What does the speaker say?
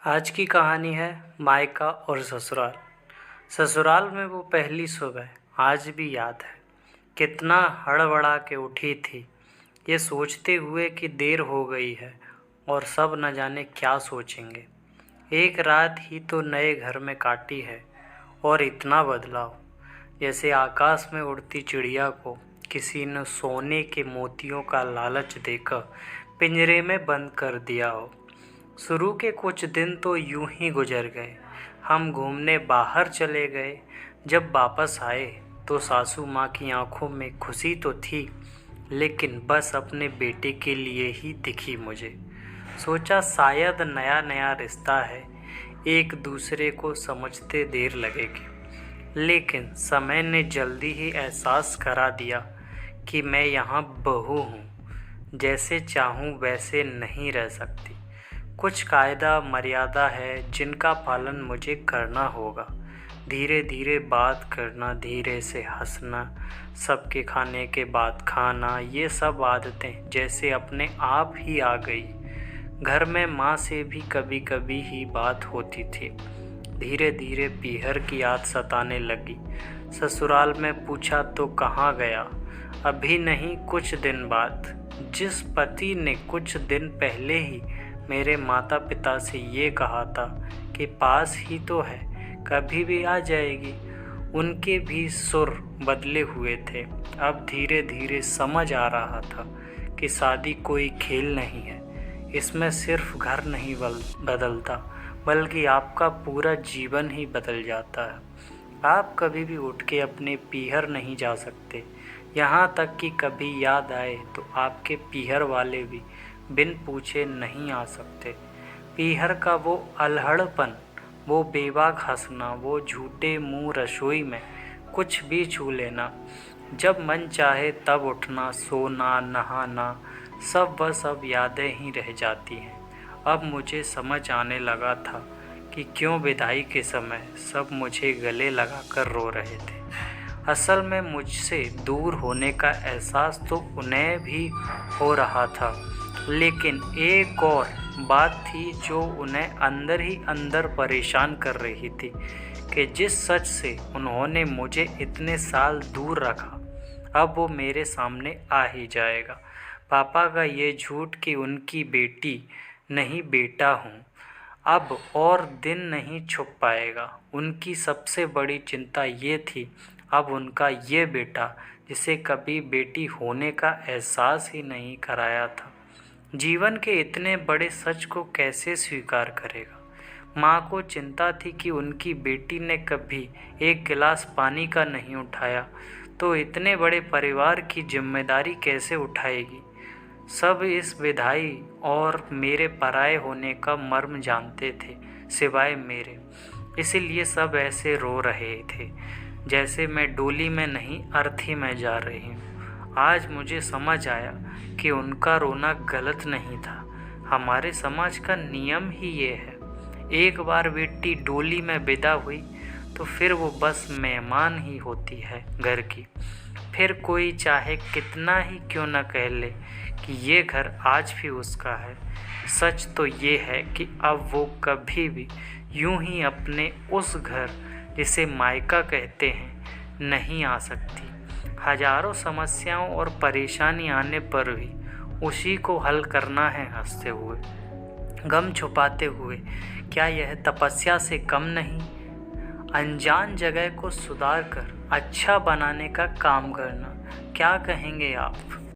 आज की कहानी है मायका और ससुराल। ससुराल में वो पहली सुबह आज भी याद है। कितना हड़बड़ा के उठी थी, ये सोचते हुए कि देर हो गई है और सब न जाने क्या सोचेंगे। एक रात ही तो नए घर में काटी है और इतना बदलाव, जैसे आकाश में उड़ती चिड़िया को किसी ने सोने के मोतियों का लालच देकर पिंजरे में बंद कर दिया हो। शुरू के कुछ दिन तो यूं ही गुजर गए। हम घूमने बाहर चले गए। जब वापस आए तो सासू माँ की आंखों में खुशी तो थी, लेकिन बस अपने बेटे के लिए ही दिखी मुझे। सोचा शायद नया नया रिश्ता है, एक दूसरे को समझते देर लगेगी, लेकिन समय ने जल्दी ही एहसास करा दिया कि मैं यहाँ बहू हूँ, जैसे चाहूँ वैसे नहीं रह सकती। कुछ कायदा मर्यादा है जिनका पालन मुझे करना होगा। धीरे धीरे बात करना, धीरे से हंसना, सबके खाने के बाद खाना, ये सब आदतें जैसे अपने आप ही आ गई। घर में माँ से भी कभी कभी ही बात होती थी। धीरे धीरे पीहर की याद सताने लगी। ससुराल में पूछा तो कहाँ गया? अभी नहीं, कुछ दिन बाद। जिस पति ने कुछ दिन पहले ही मेरे माता पिता से ये कहा था कि पास ही तो है, कभी भी आ जाएगी, उनके भी सुर बदले हुए थे। अब धीरे धीरे समझ आ रहा था कि शादी कोई खेल नहीं है। इसमें सिर्फ घर नहीं बदलता, बल्कि आपका पूरा जीवन ही बदल जाता है। आप कभी भी उठ के अपने पीहर नहीं जा सकते, यहाँ तक कि कभी याद आए तो आपके पीहर वाले भी बिन पूछे नहीं आ सकते। पीहर का वो अल्हड़पन, वो बेबाक हंसना, वो झूठे मुंह रसोई में कुछ भी छू लेना, जब मन चाहे तब उठना, सोना, नहाना, सब यादें ही रह जाती हैं। अब मुझे समझ आने लगा था कि क्यों विदाई के समय सब मुझे गले लगाकर रो रहे थे। असल में मुझसे दूर होने का एहसास तो उन्हें भी हो रहा था, लेकिन एक और बात थी जो उन्हें अंदर ही अंदर परेशान कर रही थी कि जिस सच से उन्होंने मुझे इतने साल दूर रखा, अब वो मेरे सामने आ ही जाएगा। पापा का ये झूठ कि उनकी बेटी नहीं बेटा हूँ, अब और दिन नहीं छुप पाएगा। उनकी सबसे बड़ी चिंता ये थी, अब उनका ये बेटा जिसे कभी बेटी होने का एहसास ही नहीं कराया था, जीवन के इतने बड़े सच को कैसे स्वीकार करेगा। माँ को चिंता थी कि उनकी बेटी ने कभी एक गिलास पानी का नहीं उठाया, तो इतने बड़े परिवार की जिम्मेदारी कैसे उठाएगी। सब इस विदाई और मेरे पराये होने का मर्म जानते थे, सिवाय मेरे। इसीलिए सब ऐसे रो रहे थे जैसे मैं डोली में नहीं, अर्थी में जा रही हूँ। आज मुझे समझ आया कि उनका रोना गलत नहीं था। हमारे समाज का नियम ही ये है, एक बार बेटी डोली में विदा हुई तो फिर वो बस मेहमान ही होती है घर की। फिर कोई चाहे कितना ही क्यों न कह ले कि ये घर आज भी उसका है, सच तो ये है कि अब वो कभी भी यूं ही अपने उस घर जिसे मायका कहते हैं नहीं आ सकती। हजारों समस्याओं और परेशानी आने पर भी उसी को हल करना है हंसते हुए, गम छुपाते हुए। क्या यह तपस्या से कम नहीं? अनजान जगह को सुधार कर अच्छा बनाने का काम करना। क्या कहेंगे आप?